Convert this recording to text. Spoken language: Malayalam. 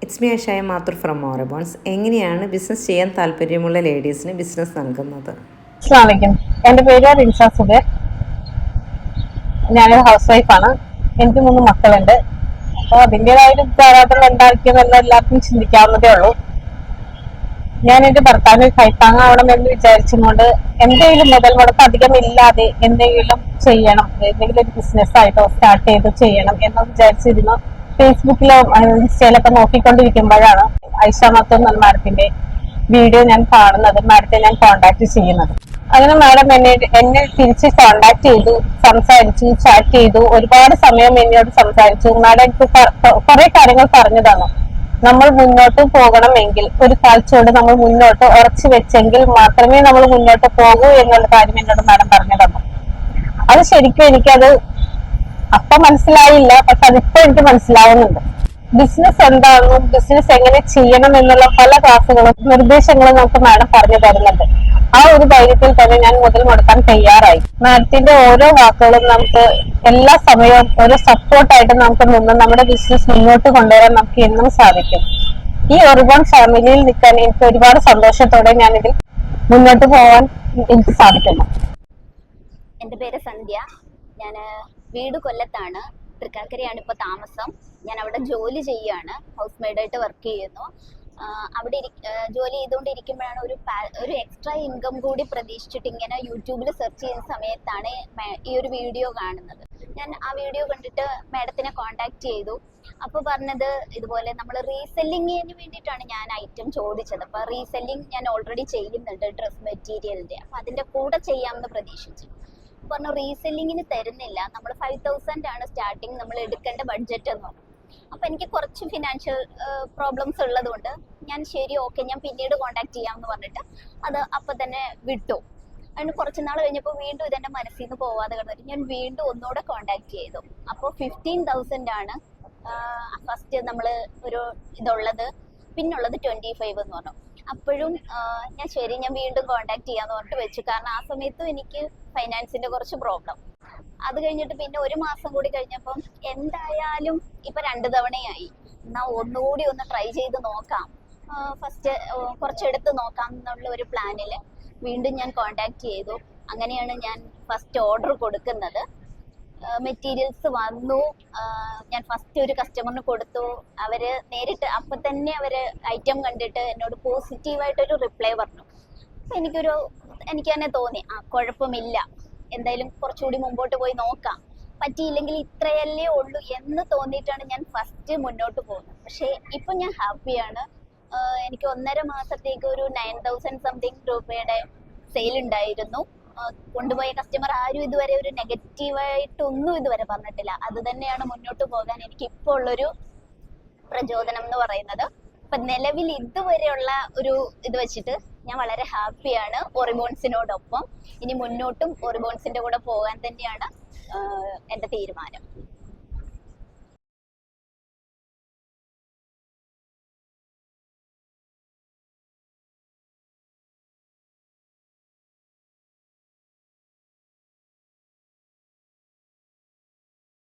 It's me Ashaya Mathur from Orabones. എങ്ങനെയാണ് ബിസിനസ് ചെയ്യാൻ താല്പര്യമുള്ള ലേഡീസിന് ബിസിനസ് നൽകുന്നത്? അസ്സലാമു അലൈക്കും. എൻ്റെ പേര് റിൻഷ സുബൈർ. ഞാനൊരു ഹൗസ് വൈഫാണ്. എനിക്ക് 3 മക്കളുണ്ട്. അപ്പോൾ അതിൻ്റെതായ പ്രാരാബ്ദം എന്താക്കിയെന്നുള്ള എല്ലാവർക്കും ചിന്തിക്കാവുന്നതേ ഉള്ളൂ. ഞാൻ എൻ്റെ ഭർത്താവിന് കൈത്താങ്ങാവണം എന്ന് വിചാരിച്ചുകൊണ്ട് എന്തെങ്കിലും മുതൽ മുടക്ക് അധികം ഇല്ലാതെ എന്തെങ്കിലും ചെയ്യണം, എന്തെങ്കിലും ഒരു ബിസിനസ് ആയിട്ടോ സ്റ്റാർട്ട് ചെയ്ത് ചെയ്യണം എന്ന് വിചാരിച്ചിരുന്നു. ഫേസ്ബുക്കിലോ ഇൻസ്റ്റയിലൊക്കെ നോക്കിക്കൊണ്ടിരിക്കുമ്പോഴാണ് ഐഷ മാത്തൂർ എന്ന മാഡത്തിന്റെ വീഡിയോ ഞാൻ കാണുന്നത്, മാഡത്തെ ഞാൻ കോണ്ടാക്ട് ചെയ്യുന്നത്. അങ്ങനെ മാഡം എന്നെ തിരിച്ച് കോണ്ടാക്ട് ചെയ്തു, സംസാരിച്ചു, ചാറ്റ് ചെയ്തു, ഒരുപാട് സമയം എന്നോട് സംസാരിച്ചു. മാഡം എനിക്ക് കുറെ കാര്യങ്ങൾ പറഞ്ഞു തന്നു. നമ്മൾ മുന്നോട്ട് പോകണമെങ്കിൽ ഒരു കാഴ്ചയോട് നമ്മൾ മുന്നോട്ട് ഉറച്ചു വെച്ചെങ്കിൽ മാത്രമേ നമ്മൾ മുന്നോട്ട് പോകൂ എന്നുള്ള കാര്യം എന്നോട് മാഡം പറഞ്ഞു തന്നു. അത് ശരിക്കും എനിക്കത് അപ്പൊ മനസ്സിലായില്ല, പക്ഷെ അതിപ്പോ എനിക്ക് മനസ്സിലാവുന്നുണ്ട്. ബിസിനസ് എന്താണെന്നും ബിസിനസ് എങ്ങനെ ചെയ്യണം എന്നുള്ള പല ക്ലാസ്സുകളും നിർദ്ദേശങ്ങളും നമുക്ക് മാഡം പറഞ്ഞു തരുന്നുണ്ട്. ആ ഒരു ധൈര്യത്തിൽ തന്നെ ഞാൻ മുതൽ മുടക്കാൻ തയ്യാറായി. മാഡത്തിന്റെ ഓരോ വാക്കുകളും നമുക്ക് എല്ലാ സമയവും ഓരോ സപ്പോർട്ടായിട്ട് നമുക്ക് നിന്ന് നമ്മുടെ ബിസിനസ് മുന്നോട്ട് കൊണ്ടുവരാൻ നമുക്ക് എന്നും സാധിക്കും. ഈ ഓറിബോൺ ഫാമിലിയിൽ നിൽക്കാൻ എനിക്ക് ഒരുപാട് സന്തോഷത്തോടെ ഞാനിതിൽ മുന്നോട്ട് പോകാൻ എനിക്ക് സാധിക്കുന്നു. എൻ്റെ പേര് സന്ധ്യ. ഞാൻ വീട് കൊല്ലത്താണ്, തൃക്കാക്കരയാണ് ഇപ്പോൾ താമസം. ഞാൻ അവിടെ ജോലി ചെയ്യുകയാണ്, ഹൗസ് മെയ്ഡായിട്ട് വർക്ക് ചെയ്യുന്നു. അവിടെ ജോലി ചെയ്തുകൊണ്ടിരിക്കുമ്പോഴാണ് ഒരു എക്സ്ട്രാ ഇൻകം കൂടി പ്രതീക്ഷിച്ചിട്ട് ഇങ്ങനെ യൂട്യൂബിൽ സെർച്ച് ചെയ്യുന്ന സമയത്താണ് ഈ ഒരു വീഡിയോ കാണുന്നത്. ഞാൻ ആ വീഡിയോ കണ്ടിട്ട് മാഡത്തിനെ കോണ്ടാക്ട് ചെയ്തു. അപ്പോൾ പറഞ്ഞത് ഇതുപോലെ നമ്മൾ റീസെല്ലിങ്ങിന് വേണ്ടിയിട്ടാണ് ഞാൻ ഐറ്റം ചോദിച്ചത്. അപ്പോൾ റീസെല്ലിങ് ഞാൻ ഓൾറെഡി ചെയ്യുന്നുണ്ട് ഡ്രസ് മെറ്റീരിയലിൻ്റെ, അപ്പോൾ അതിൻ്റെ കൂടെ ചെയ്യാമെന്ന് പ്രതീക്ഷിച്ചു. പറഞ്ഞു റീസെല്ലിങ്ങിന് തരുന്നില്ല, നമ്മൾ 5000 ആണ് സ്റ്റാർട്ടിങ് നമ്മൾ എടുക്കേണ്ട ബഡ്ജറ്റ് എന്ന് പറഞ്ഞു. അപ്പം എനിക്ക് കുറച്ച് ഫിനാൻഷ്യൽ പ്രോബ്ലംസ് ഉള്ളതുകൊണ്ട് ഞാൻ ശരി ഓക്കെ ഞാൻ പിന്നീട് കോണ്ടാക്ട് ചെയ്യാമെന്ന് പറഞ്ഞിട്ട് അത് അപ്പം തന്നെ വിട്ടു. അതിന് കുറച്ച് നാൾ കഴിഞ്ഞപ്പോൾ വീണ്ടും ഇതെൻ്റെ മനസ്സിൽ നിന്ന് പോവാതെ കിടന്നിട്ട് ഞാൻ വീണ്ടും ഒന്നുകൂടെ കോണ്ടാക്ട് ചെയ്തു. അപ്പോൾ 15,000 ആണ് ഫസ്റ്റ് നമ്മൾ ഒരു ഇതുള്ളത്, പിന്നുള്ളത് 25 എന്ന് പറഞ്ഞു. അപ്പോഴും ഞാൻ വീണ്ടും കോണ്ടാക്ട് ചെയ്യാന്ന് പറഞ്ഞിട്ട് വെച്ചു. കാരണം ആ സമയത്തും എനിക്ക് ഫൈനാൻസിന്റെ കുറച്ച് പ്രോബ്ലം. അത് കഴിഞ്ഞിട്ട് പിന്നെ 1 മാസം കൂടി കഴിഞ്ഞപ്പം എന്തായാലും ഇപ്പൊ 2 തവണയായി, എന്നാ ഒന്നുകൂടി ഒന്ന് ട്രൈ ചെയ്ത് നോക്കാം, ഫസ്റ്റ് കുറച്ചെടുത്ത് നോക്കാം എന്നുള്ള ഒരു പ്ലാനില് വീണ്ടും ഞാൻ കോണ്ടാക്ട് ചെയ്തു. അങ്ങനെയാണ് ഞാൻ ഫസ്റ്റ് ഓർഡർ കൊടുക്കുന്നത്. മെറ്റീരിയൽസ് വന്നു, ഞാൻ ഫസ്റ്റ് ഒരു കസ്റ്റമറിന് കൊടുത്തു. അവര് നേരിട്ട് അപ്പൊ തന്നെ അവര് ഐറ്റം കണ്ടിട്ട് എന്നോട് പോസിറ്റീവായിട്ടൊരു റിപ്ലൈ പറഞ്ഞു. അപ്പൊ എനിക്ക് തന്നെ തോന്നി കുഴപ്പമില്ല, എന്തായാലും കുറച്ചുകൂടി മുമ്പോട്ട് പോയി നോക്കാം, പറ്റിയില്ലെങ്കിൽ ഇത്രയല്ലേ ഉള്ളൂ എന്ന് തോന്നിയിട്ടാണ് ഞാൻ ഫസ്റ്റ് മുന്നോട്ട് പോകുന്നത്. പക്ഷെ ഇപ്പൊ ഞാൻ ഹാപ്പിയാണ്. എനിക്ക് 1.5 മാസത്തേക്ക് ഒരു 9,000 സംതിങ് രൂപയുടെ സെയിൽ ഉണ്ടായിരുന്നു. കൊണ്ടുപോയ കസ്റ്റമർ ആരും ഇതുവരെ ഒരു നെഗറ്റീവായിട്ടൊന്നും ഇതുവരെ പറഞ്ഞിട്ടില്ല. അത് തന്നെയാണ് മുന്നോട്ട് പോകാൻ എനിക്ക് ഇപ്പോൾ ഉള്ളൊരു പ്രചോദനം എന്ന് പറയുന്നത്. അപ്പൊ നിലവിൽ ഇതുവരെയുള്ള ഒരു ഇത് വെച്ചിട്ട് ഞാൻ വളരെ ഹാപ്പിയാണ് ഓറിബോൺസിനോടൊപ്പം. ഇനി മുന്നോട്ടും ഓറിബോൺസിന്റെ കൂടെ പോകാൻ തന്നെയാണ് എൻ്റെ തീരുമാനം.